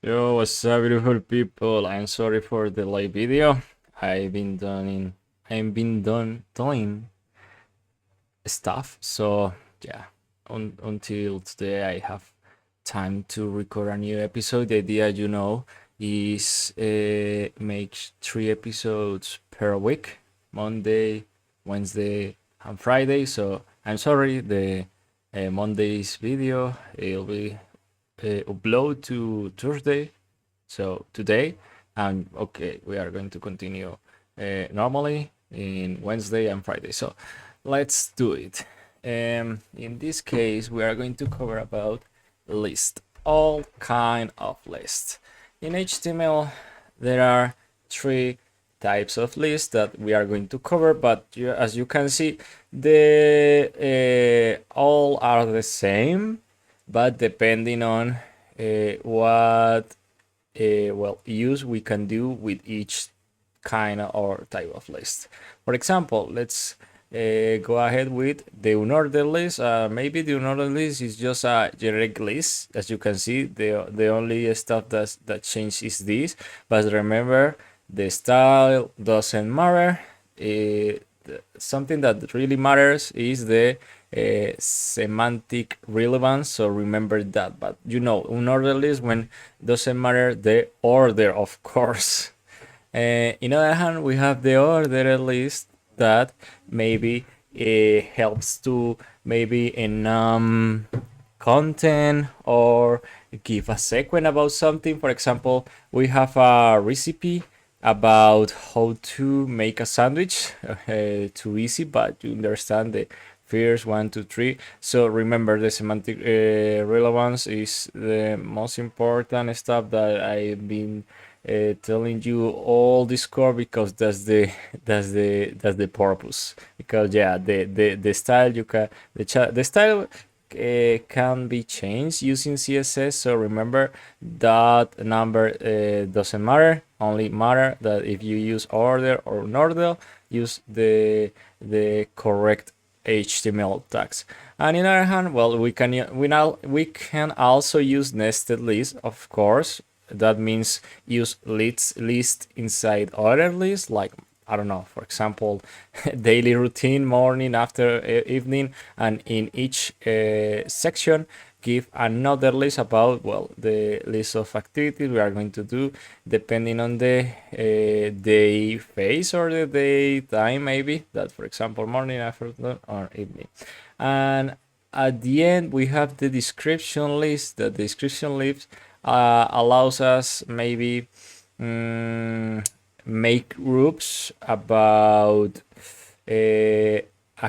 Yo, what's up, beautiful people? I'm sorry for the late video. I've been doing stuff. So yeah, until today I have time to record a new episode. The idea, is make 3 episodes per week: Monday, Wednesday, and Friday. So I'm sorry, the Monday's video it'll be upload to Thursday. So today, and okay, we are going to continue normally in Wednesday and Friday. So let's do it. In this case, we are going to cover about list, all kind of lists. In HTML, there are 3 types of lists that we are going to cover, but as you can see, the all are the same, but depending on what use we can do with each kind of or type of list. For example, let's go ahead with the unordered list. Maybe the unordered list is just a generic list. As you can see, the only stuff that changed is this. But remember, the style doesn't matter. Something that really matters is the semantic relevance. So remember that. But unordered list when doesn't matter the order, of course. In other hand, we have the ordered list that maybe helps to maybe enum content or give a sequence about something. For example, we have a recipe about how to make a sandwich. Too easy, but you understand the first 1, 2, 3. So remember, the semantic relevance is the most important stuff that I've been telling you all this core, because that's the purpose. Because the style the style can be changed using CSS. So remember that number doesn't matter. Only matter that if you use order or unordered, use the correct HTML tags. And in other hand, well, we can also use nested list, of course. That means use list inside other lists, like, I don't know, for example, daily routine, morning, after, evening, and in each section give another list about, well, the list of activities we are going to do depending on the day phase or the day time, maybe that, for example, morning, afternoon, or evening. And at the end we have the description list. The description list allows us maybe make groups about a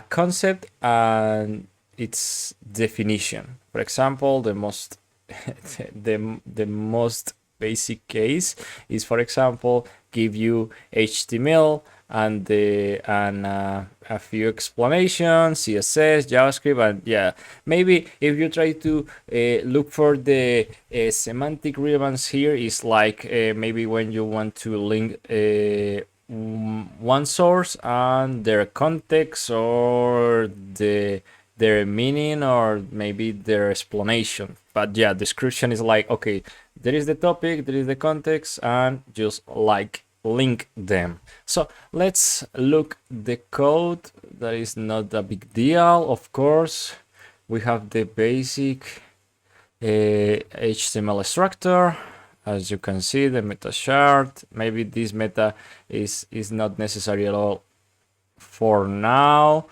concept and its definition. For example, the most the most basic case is, for example, give you HTML and a few explanations, CSS, JavaScript, and yeah, maybe if you try to look for the semantic relevance here, is like maybe when you want to link one source and their context or their meaning or maybe their explanation. But yeah, description is like, okay, there is the topic, there is the context, and just like link them. So let's look the code. That is not a big deal. Of course, we have the basic HTML structure. As you can see, the meta chart. Maybe this meta is not necessary at all for now.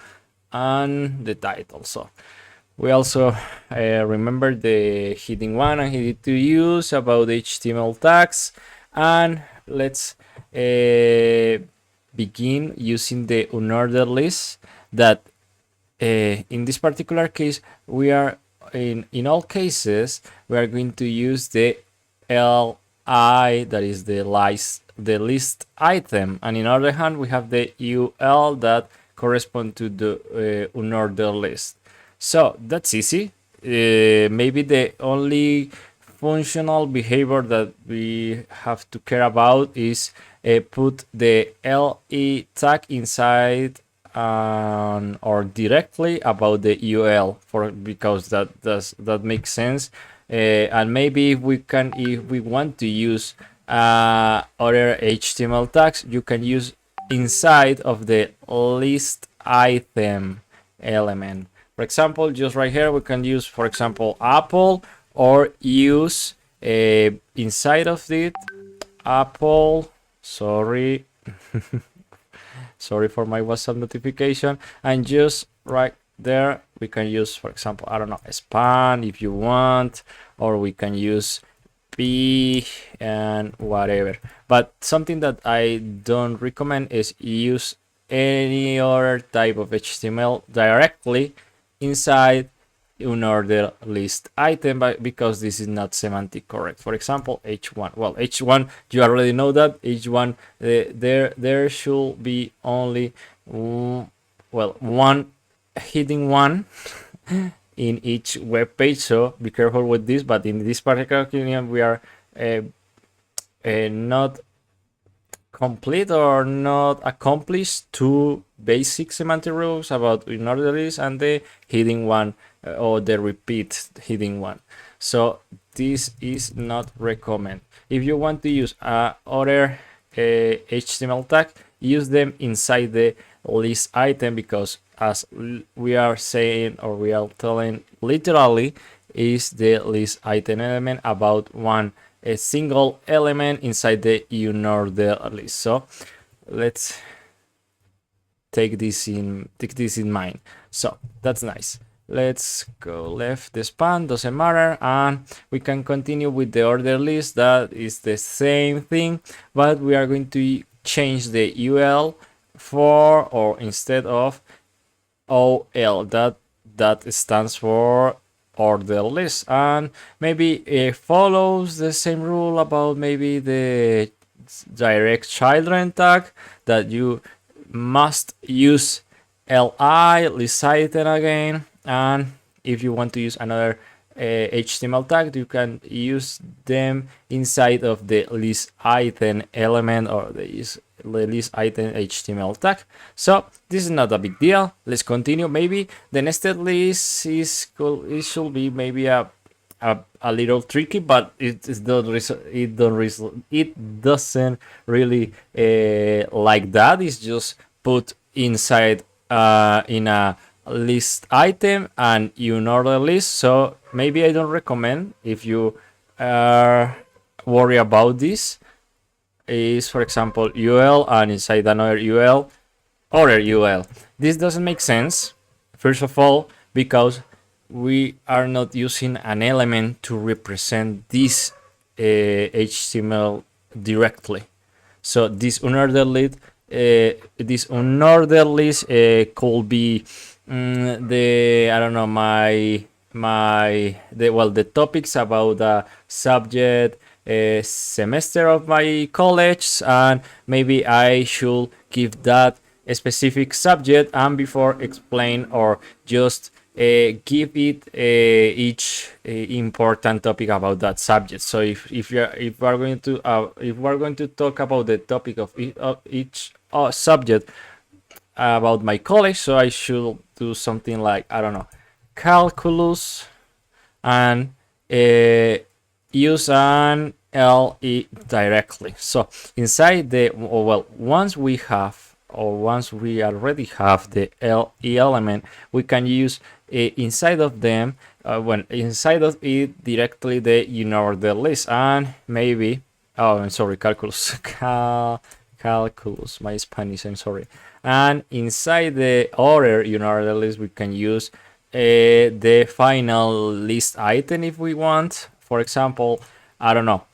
And the title. So we also remember the heading 1 and heading 2 use about HTML tags. And let's begin using the unordered list. That in this particular case, we are in all cases we are going to use the li, that is the list item, and in other hand we have the ul that correspond to the unordered list. So that's easy. Maybe the only functional behavior that we have to care about is put the le tag inside or directly about the ul, because that makes sense. And maybe if we want to use other HTML tags, you can use inside of the list item element. For example, just right here, we can use, for example, Apple, or use inside of it, Apple, sorry, sorry for my WhatsApp notification, and just right there, we can use, for example, I don't know, span if you want, or we can use P and whatever. But something that I don't recommend is use any other type of HTML directly inside unordered list item, because this is not semantic correct. For example, H1. Well, H1, you already know that H1 there should be only one hidden one in each web page, so be careful with this. But in this particular case, we are not complete or not accomplished two basic semantic rules about unordered list and the hidden one, or the repeat hidden one. So this is not recommended. If you want to use other HTML tag, use them inside the list item, because as we are saying, or we are telling literally, is the list item element about a single element inside the unordered list. So let's take this in mind. So that's nice. Let's go left the span, doesn't matter, and we can continue with the order list. That is the same thing, but we are going to change the UL for, or instead of OL, that stands for order list, and maybe it follows the same rule about maybe the direct children tag, that you must use li list item again. And if you want to use another HTML tag, you can use them inside of the list item element, or the list item HTML tag. So this is not a big deal. Let's continue. Maybe the nested list is cool. It should be maybe a little tricky, but it doesn't really like that. It's just put inside in a list item and unordered list. So maybe I don't recommend, if you are worried about this, is, for example, UL and inside another UL, other UL. This doesn't make sense, first of all, because we are not using an element to represent this HTML directly. So this unordered list, could be the, I don't know, the topics about the subject semester of my college, and maybe I should give that a specific subject, and before explain, or just give it each important topic about that subject. So if we're going to talk about the topic of each subject about my college, so I should do something like, I don't know, calculus, and use an LE directly. So inside the, once we already have the LE element, we can use inside of them, inside of it directly, the unordered list, and maybe, I'm sorry, calculus, calculus, my Spanish, I'm sorry. And inside the order unordered list, we can use the final list item if we want. For example, I don't know,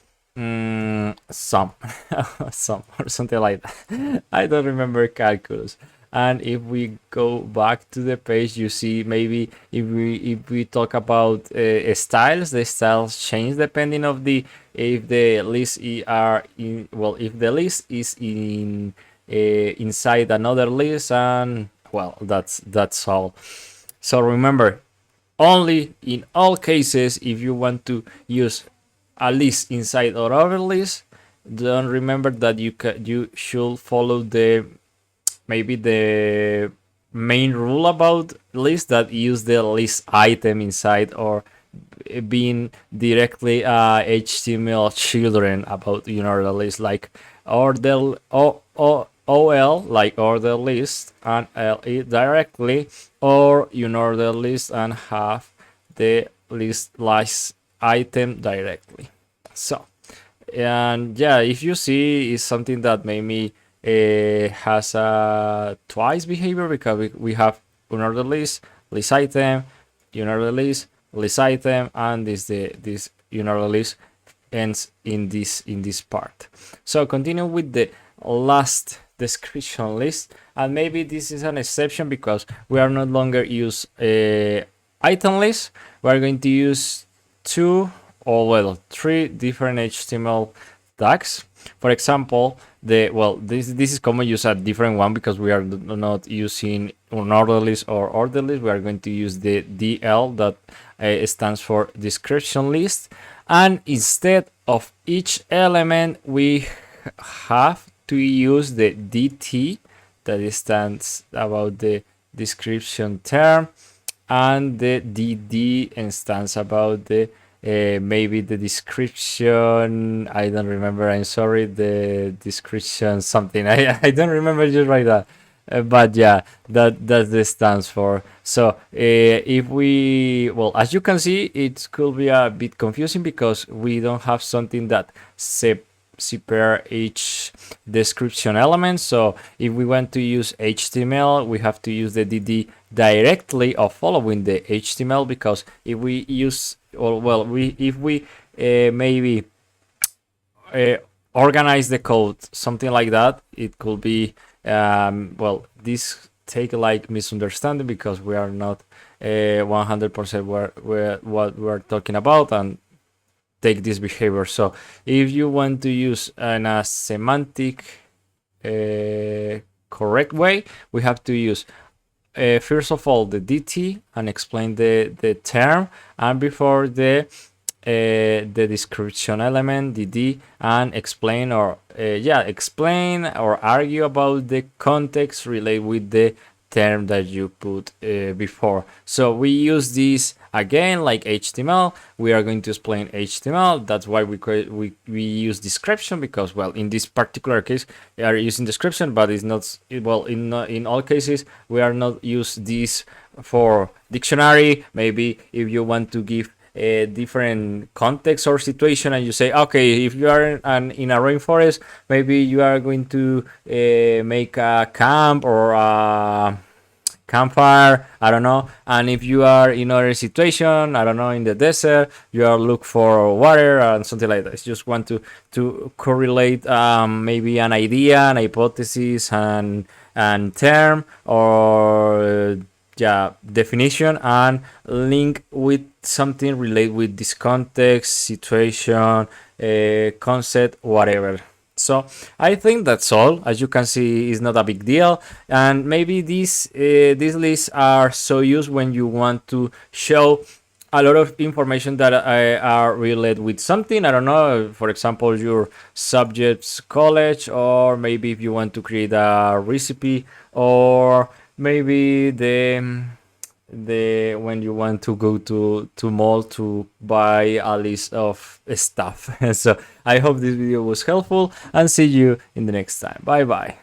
sum or something like that. I don't remember calculus. And if we go back to the page, you see, maybe if we talk about styles, the styles change depending of if the list if the list is in inside another list, and that's all. So remember, only in all cases, if you want to use a list inside or other list, don't remember that you should follow maybe the main rule about list, that use the list item inside, or being directly HTML children about the list, like order OL, like order list, and LE directly, or the list and have the list item directly. So, and yeah, if you see, it's something that maybe has a twice behavior, because we have unordered list item, unordered list item, and this unordered list ends in this part. So continue with the last description list, and maybe this is an exception because we are no longer use item list. We are going to use three different HTML tags. For example, this is common use a different one because we are not using unordered list or ordered list. We are going to use the DL that stands for description list, and instead of each element we have to use the DT, that stands about the description term, and the DD stands about the maybe the description. I don't remember, I'm sorry, the description something. I don't remember just right now. But yeah, that's the stands for. So if we, well, as you can see, it could be a bit confusing because we don't have something that separe each description element. So if we want to use HTML, we have to use the DD directly or following the HTML, because if we use, or well, if we maybe organize the code something like that, it could be well, this take like misunderstanding because we are not 100% what we're talking about, and take this behavior. So if you want to use in a semantic correct way, we have to use first of all the DT and explain the term, and before the description element DD, and explain or argue about the context related with the term that you put before. So we use this again like HTML. We are going to explain HTML. That's why we use description, because well, in this particular case we are using description, but it's not, well, in all cases we are not use this for dictionary. Maybe if you want to give a different context or situation, and you say, okay, if you are in a rainforest, maybe you are going to make a camp or a campfire, I don't know. And if you are in other situation, I don't know, in the desert, you are look for water and something like that. It's just want to correlate maybe an idea, an hypothesis, and term, or definition, and link with something related with this context, situation, concept, whatever. So I think that's all. As you can see, it's not a big deal, and maybe these lists are so used when you want to show a lot of information that are related with something. I don't know, for example, your subject's college, or maybe if you want to create a recipe, or maybe the when you want to go to mall to buy a list of stuff. So I hope this video was helpful, and see you in the next time. Bye bye.